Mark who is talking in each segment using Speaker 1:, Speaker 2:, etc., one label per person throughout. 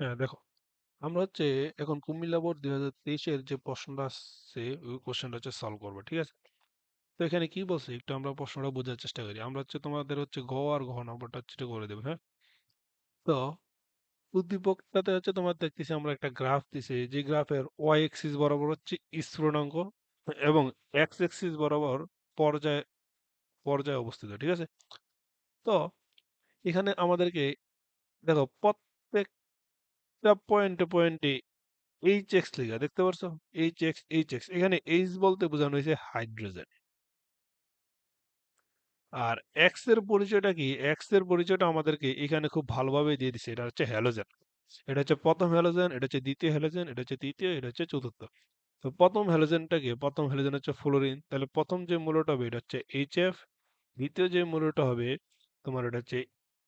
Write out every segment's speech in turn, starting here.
Speaker 1: হ্যাঁ, দেখো, আমরা হচ্ছে এখন কুমিল্লা বোর্ড 2023-এর যে প্রশ্নটা আসছে ওই কোশ্চেনটা হচ্ছে সলভ করবো, ঠিক আছে? তো এখানে কি বলছে একটু আমরা প্রশ্নটা বোঝার চেষ্টা করি। আমরা হচ্ছে তোমাদের হচ্ছে গ আর ঘ নম্বরটা হচ্ছে একটু করে দেবো, হ্যাঁ? তো উদ্দীপকটাতে হচ্ছে তোমার দেখতেছি আমরা একটা গ্রাফ দিছে, যে গ্রাফের ওয়াই এক্সিস বরাবর হচ্ছে স্ফুটনাঙ্ক এবং এক্স এক্সিস বরাবর পর্যায় পর্যায়ে অবস্থিত, ঠিক আছে? তো এখানে আমাদেরকে দেখো প্রত্যেকটা পয়েন্টে পয়েন্টে এইচ এক্স লেখা দেখতে পারছো? এইচ এক্স, এখানে এইচ বলতে বোঝানো হয়েছে হাইড্রোজেন। আর এক্স এর পরিচয়টা কি? এক্স এর পরিচয়টা আমাদেরকে এখানে খুব ভালোভাবে দিয়ে দিছে, এটা হচ্ছে হ্যালোজেন। এটা হচ্ছে প্রথম হ্যালোজেন, এটা হচ্ছে দ্বিতীয় হ্যালোজেন, এটা হচ্ছে তৃতীয়, এটা হচ্ছে চতুর্থ। তো প্রথম হ্যালোজেনটা কি? প্রথম হ্যালোজেন হচ্ছে ফ্লোরিন, তাহলে প্রথম যে মূলটা হবে এটা হচ্ছে এইচ এফ। দ্বিতীয় যে মূলটা হবে তোমার এটা হচ্ছে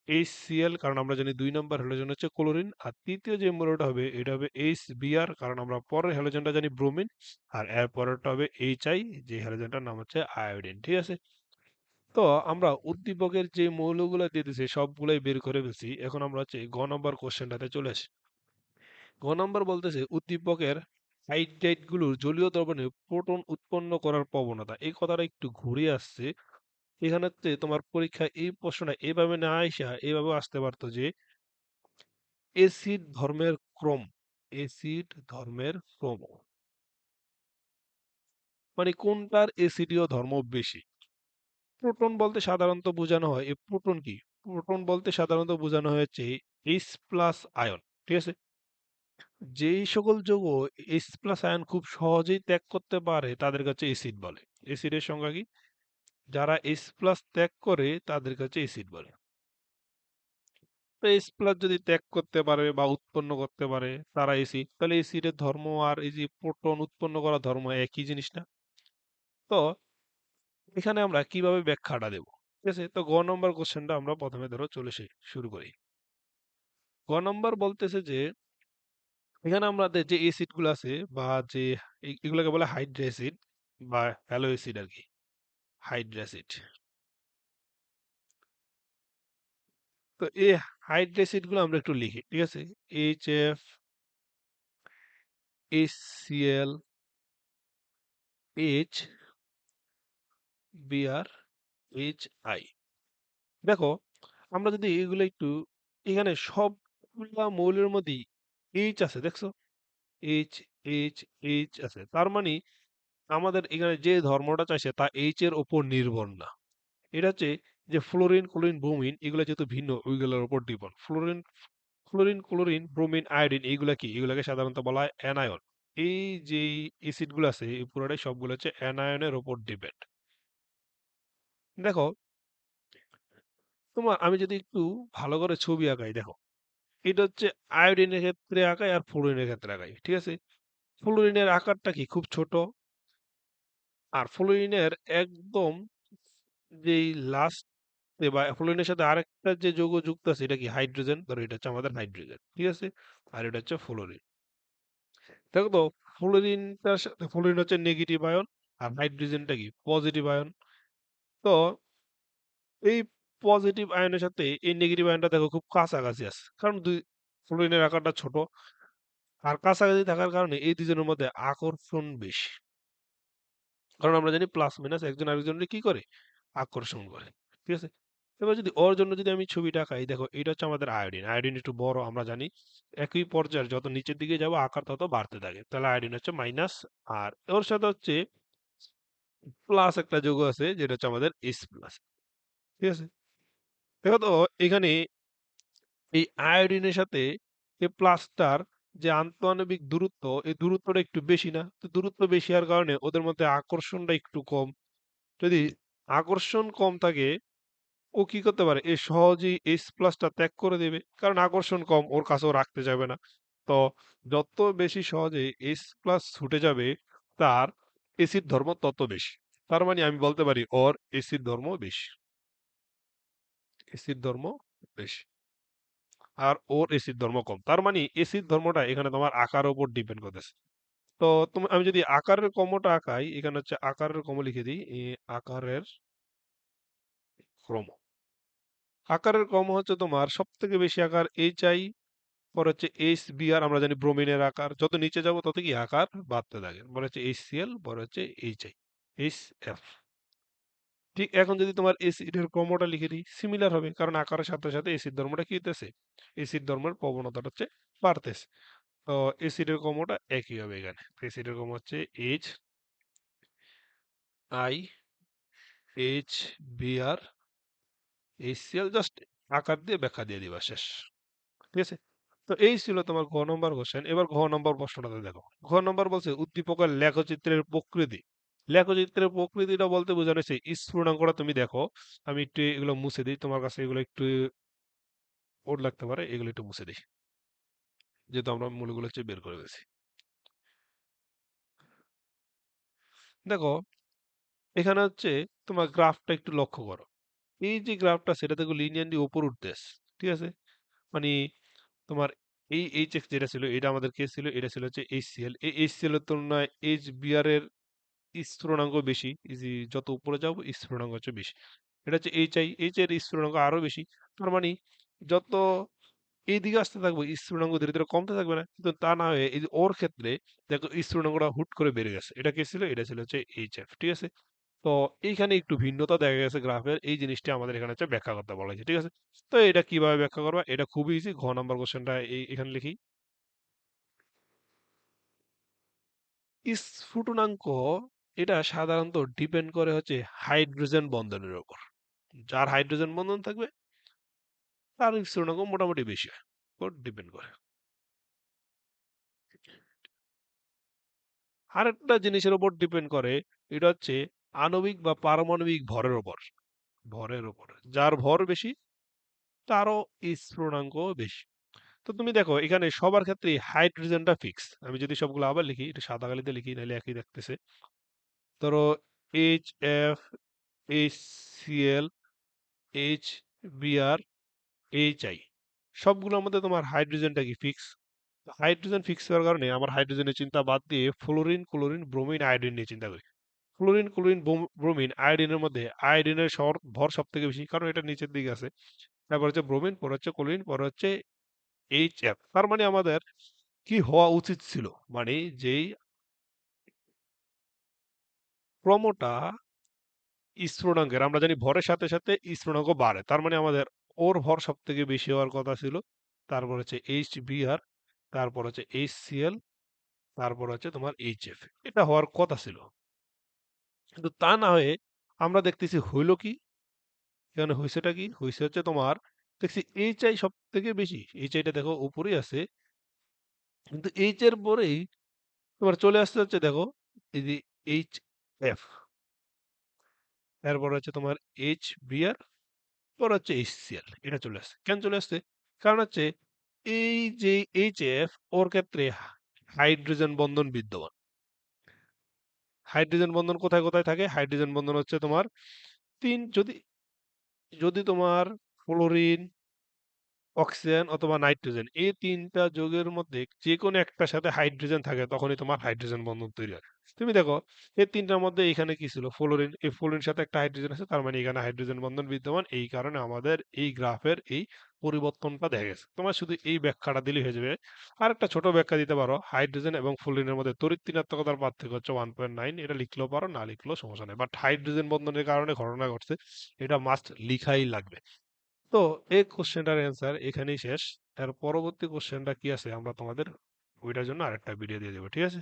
Speaker 1: এইচ সি এল, কারণ আমরা জানি 2 নম্বর হ্যালোজেন হচ্ছে ক্লোরিন। আর তৃতীয় যে মূলটা হবে এটা হবে এইচ বি আর, কারণ আমরা পরের হ্যালোজেনটা জানি ব্রোমিন। আর এর পরেরটা হবে এইচ আই, যে হ্যালোজেনটার নাম হচ্ছে আয়োডিন, ঠিক আছে? তো আমরা উদ্দীপকের যে মৌলগুলো দিয়ে দিছি সবগুলাই বের করে ফেলছি। এখন আমরা হচ্ছে গ নম্বর কোশ্চেনটাতে চলে আসি। গ নম্বর বলতেছে উদ্দীপকের হাইড্রাইড গুলোর জলীয় দ্রবণে প্রোটন উৎপন্ন করার প্রবণতা। এই কথাটা একটু ঘুরে আসছে এখানে। তোমার পরীক্ষা এই প্রশ্নটা এভাবে না আইসা এভাবে আসতে পারতো যে এসিড ধর্মের ক্রম। এসিড ধর্মের ক্রম মানে কোনটার এসিডীয় ধর্ম বেশি। প্রোটন বলতে সাধারণত বোঝানো হয়, এই প্রোটন কি? প্রোটন বলতে সাধারণত বোঝানো হয়েছে এইচ প্লাস আয়ন, ঠিক আছে? যেই সকল যৌগ এইচ প্লাস আয়ন খুব সহজেই ত্যাগ করতে পারে তাদের কাছে এসিড বলে। এসিডের সংজ্ঞা কি? যারা এইচ প্লাস ত্যাগ করে তাদের কাছে এসিড বলে। তো এইচ প্লাস যদি ত্যাগ করতে পারে বা উৎপন্ন করতে পারে তারা এসিড, তাহলে এসিডের ধর্ম আর এই যে প্রোটন উৎপন্ন করা ধর্ম একই জিনিস না? তো এখানে আমরা কিভাবে ব্যাখ্যাটা দেব? ঠিক আছে, তো গ নম্বর কোশ্চেনটা আমরা প্রথমে ধরো চলে শুরু করি। গ নম্বর বলতেছে যে এখানে আমাদের যে এসিড গুলো আছে বা যে এগুলোকে বলে হাইড্রোএসিড বা হ্যালো অ্যাসিড আর কি। হাইড্রোএসিড। তো এই হাইড্রোএসিড গুলো আমরা একটু লিখি, ঠিক আছে? H F, H C L, H B R, H I. দেখো, আমরা যদি এগুলো একটু, এখানে সবগুলা মৌলের মধ্যেই এইচ আছে, দেখছো? এইচ, এইচ, এইচ আছে, তার মানে আমাদের এখানে যে ধর্মটা চাইছে তা এইচ এর ওপর নির্ভর না। এটা হচ্ছে যে ফ্লোরিন, ক্লোরিন, ব্রোমিন এগুলো যেহেতু ভিন্ন ওইগুলোর উপর depend. Fluorine, chlorine, bromine, iodine এইগুলা কি? এগুলাকে সাধারণত বলা হয় অ্যানায়ন। এই যে অ্যাসিড গুলো আছে এই পুরোটাই সবগুলো হচ্ছে অ্যানায়নের উপর ডিপেন্ড। দেখো, আমি যদি একটু ভালো করে ছবি আঁকাই, দেখো এটা হচ্ছে আয়োডিনের ক্ষেত্রে আঁকাই আর ফ্লোরিনের ক্ষেত্রে আঁকাই, ঠিক আছে? ফ্লোরিনের আকারটা কি খুব ছোট, আর ফ্লোরিনের একদম যেই লাস্ট বা ফ্লোরিনের সাথে আরেকটা যে যৌগ যুক্ত আছে এটা কি? হাইড্রোজেন। ধরো এটা হচ্ছে আমাদের হাইড্রোজেন, ঠিক আছে? আর এটা হচ্ছে ফ্লোরিন। দেখো তো, ফ্লোরিনটার সাথে ফ্লোরিন হচ্ছে নেগেটিভ আয়ন আর হাইড্রোজেনটা কি? Positive ion. তো এই পজিটিভ আয়নের সাথে এই নেগেটিভ আয়নটা দেখো খুব কাছাকাছি আছে, কারণ দুই ফ্লোরিনের আকারটা ছোট আর কাছাকাছি থাকার কারণে এই দুজনের মধ্যে আকর্ষণ বেশি। কারণ আমরা জানি প্লাস মাইনাস একজন আরেকজনের কি করে? আকর্ষণ করে, ঠিক আছে? এবার যদি ওর জন্য যদি আমি ছবিটা আঁকাই, দেখো এটা হচ্ছে আমাদের আয়োডিন। আয়োডিন একটু বড় আমরা জানি। একই পর্যায়ে যত নিচের দিকে যাবো আকার তত বাড়তে থাকে, তাহলে আয়োডিন হচ্ছে মাইনাস। আর ওর সাথে হচ্ছে প্লাস একটা যৌগ আছে যেটা হচ্ছে আমাদের এস প্লাস, ঠিক আছে? দেখো তো এখানে এই আয়োডিনের সাথে এই প্লাসটার যে আন্তঃআণবিক দূরত্ব, এই দূরত্বটা একটু বেশি না? তো দূরত্ব বেশি হওয়ার কারণে ওদের মধ্যে আকর্ষণটা একটু কম। যদি আকর্ষণ কম থাকে ও কি করতে পারে? এ সহজেই এইচ প্লাসটা ত্যাগ করে দেবে, কারণ আকর্ষণ কম, ওর কাছেও রাখতে যাবে না। তো যত বেশি সহজে এইচ প্লাস ছুটে যাবে তার এসিড ধর্ম তত বেশি। তার মানে আমি বলতে পারি ওর এসিড ধর্ম বেশি। এসিড ধর্ম বেশি আর ওর এসিড ধর্ম কম, তার মানে এসিড ধর্মটা এখানে তোমার আকারের উপর ডিপেন্ড করতেছে। তো তুমি আমি যদি আকারের ক্রমটা আঁকাই, এখানে হচ্ছে আকারের ক্রম লিখে দিই, আকারের ক্রম। আকারের ক্রম হচ্ছে তোমার সব থেকে বেশি আকার এইচ আই, পরে হচ্ছে HBr, আমরা জানি ব্রোমিনের আকার যত নিচে যাব তত কি আকার বাড়তে থাকে। পরে হচ্ছে HCl, পরে হচ্ছে HI, HF। ঠিক এখন যদি তোমার অ্যাসিডের ক্রমটা লিখে দিই, সিমিলার হবে, কারণ আকারের সাথে সাথে অ্যাসিড ধর্মটা কি হইতেছে, অ্যাসিড ধর্মের প্রবণতাটা হচ্ছে বাড়তেছে। তো অ্যাসিডের ক্রমটা একই হবে এখানে। অ্যাসিডের ক্রম হচ্ছে HI, HBr, HCl, জাস্ট আকার দিয়ে ব্যাখ্যা দিয়ে দিবা, শেষ। ঠিক আছে? তো এই ছিল তোমার ঘ নম্বর কোশ্চেন। এবার ঘ নম্বর প্রশ্নটাতে দেখো। ঘ নম্বর বলছে উদ্দীপকের লেখচিত্রের প্রকৃতি। লেখচিত্রের প্রকৃতিটা বলতে বোঝানো হয়েছে স্ফুটনাঙ্কটা তুমি দেখো। আমি একটু এগুলো মুছে দিই, তোমার কাছে এগুলো একটু ওড লাগতে পারে, এগুলো একটু মুছে দিই, যেহেতু আমরা মূলগুলো হচ্ছে বের করে গেছি। দেখো, এখানে হচ্ছে তোমার গ্রাফটা একটু লক্ষ্য করো। এই যে গ্রাফটা, সেটা দেখো লিনিয়ারলি উপর উঠতেছে। ঠিক আছে? মানে তোমার এই এইচ যেটা ছিল, এটা আমাদের কে ছিল, এটা ছিল হচ্ছে HCl। এই HCl এর তুলনায় HBr এর স্ফুটনাঙ্ক বেশি। এই যে যত উপরে যাবো স্ফুটনাঙ্ক হচ্ছে বেশি। এটা হচ্ছে এইচ এর স্ফুটনাঙ্ক আরো বেশি। তার মানে যত এইদিকে আসতে থাকবো স্ফুটনাঙ্ক ধীরে ধীরে কমতে থাকবে না, কিন্তু তা না হয়ে এই যে ওর ক্ষেত্রে দেখো স্ফুটনাঙ্কটা হুট করে বেড়ে গেছে। এটা কে ছিল? এটা ছিল হচ্ছে HF। ঠিক আছে? তো এইখানে একটু ভিন্নতা দেখা গেছে গ্রাফের, এই জিনিসটা আমাদের এখানে হচ্ছে ব্যাখ্যা করতে বলা হয়েছে। ঠিক আছে? তো এটা কিভাবে ব্যাখ্যা করবা? এটা খুবই ইজি। ঘ নাম্বার কোশ্চেনটা এখানে লিখি। স্ফুটনাঙ্ক এটা সাধারণত ডিপেন্ড করে হচ্ছে হাইড্রোজেন বন্ধনের উপর। যার হাইড্রোজেন বন্ধন থাকবে তার স্ফুটনাঙ্ক মোটামুটি বেশি হয়, উপর ডিপেন্ড করে। আরেকটা জিনিসের উপর ডিপেন্ড করে, এটা হচ্ছে আণবিক বা পারমাণবিক ভরের উপর। ভরের উপর যার ভর বেশি তারও স্ফুটনাঙ্ক বেশি। তো তুমি দেখো এখানে সবার ক্ষেত্রে হাইড্রোজেনটা ফিক্স। আমি যদি সবগুলো আবার লিখি, এটা সাদা কালিতে লিখি, নাহলে একই দেখতেছে। ধরো HF, HCl, HBr, HI, সবগুলোর মধ্যে তোমার হাইড্রোজেনটা কি ফিক্স। হাইড্রোজেন ফিক্স হওয়ার কারণে আমার হাইড্রোজেনের চিন্তা বাদ দিয়ে ফ্লোরিন, ক্লোরিন, ব্রোমিন, আয়োডিন নিয়ে চিন্তা করি। ফ্লোরিন, ক্লোরিন, ব্রোমিন, আয়োডিনের মধ্যে আয়োডিনের ভর সব থেকে বেশি, কারণ এটা নিচের দিকে আছে। তারপর হচ্ছে ব্রোমিন, পরে হচ্ছে ক্লোরিন, পরে হচ্ছে HF। তার মানে আমাদের কি হওয়া উচিত ছিল, মানে যেই ক্রমটা স্ফুটনাঙ্কের, আমরা জানি ভরের সাথে সাথে স্ফুটনাঙ্ক বাড়ে, তার মানে আমাদের ওর ভর সব থেকে বেশি হওয়ার কথা ছিল। তারপর হচ্ছে HBr, তারপর হচ্ছে HCl, তারপর হচ্ছে তোমার HF। এটা হওয়ার কথা ছিল, কিন্তু তা না হয়ে আমরা দেখতেছি হইল কি, এখানে হয়েছেটা কি হয়েছে হচ্ছে তোমার, দেখছি HI সব থেকে বেশি। HIটা দেখো উপরেই আছে, কিন্তু এইচ এর পরেই তোমার চলে আসতে হচ্ছে দেখো এই যে HF, এরপর হচ্ছে তোমার HBr, পর হচ্ছে HCl। এটা চলে আসছে, কেন চলে আসছে? কারণ হচ্ছে এই যে HF, ওর ক্ষেত্রে হাইড্রোজেন বন্ধন বিদ্যমান। হাইড্রোজেন বন্ধন কোথায় কোথায় থাকে? হাইড্রোজেন বন্ধন হচ্ছে তোমার তিন, যদি যদি তোমার ক্লোরিন, অক্সিজেন অথবা নাইট্রোজেন, এই তিনটা যৌগের মধ্যে যে কোনো একটার সাথে হাইড্রোজেন থাকে, তখনই তোমার হাইড্রোজেন বন্ধন তৈরি হয়। তুমি দেখো এই তিনটার মধ্যে এখানে কি ছিল? ফ্লোরিন। এই ফ্লোরিনের সাথে একটা হাইড্রোজেন আছে, তার মানে এখানে হাইড্রোজেন বন্ধন বিদ্যমান। এই কারণে আমাদের এই গ্রাফের এই পরিবর্তনটা দেখা গেছে। তোমার শুধু এই ব্যাখ্যাটা দিলেই হয়ে যাবে। আর একটা ছোট ব্যাখ্যা দিতে পারো, হাইড্রোজেন এবং ফ্লোরিনের মধ্যে তড়িৎ ঋণাত্মকতার পার্থক্য হচ্ছে 1.9। এটা লিখলেও পারো, না লিখলেও সমস্যা নেই, বাট হাইড্রোজেন বন্ধনের কারণে ঘটনা ঘটছে, এটা মাস্ট লিখাই লাগবে। তো এই কোশ্চেনটার অ্যান্সার এখানেই শেষ। এর পরবর্তী কোশ্চেনটা কি আছে আমরা তোমাদের ওইটার জন্য আরেকটা ভিডিও দিয়ে দেবো। ঠিক আছে?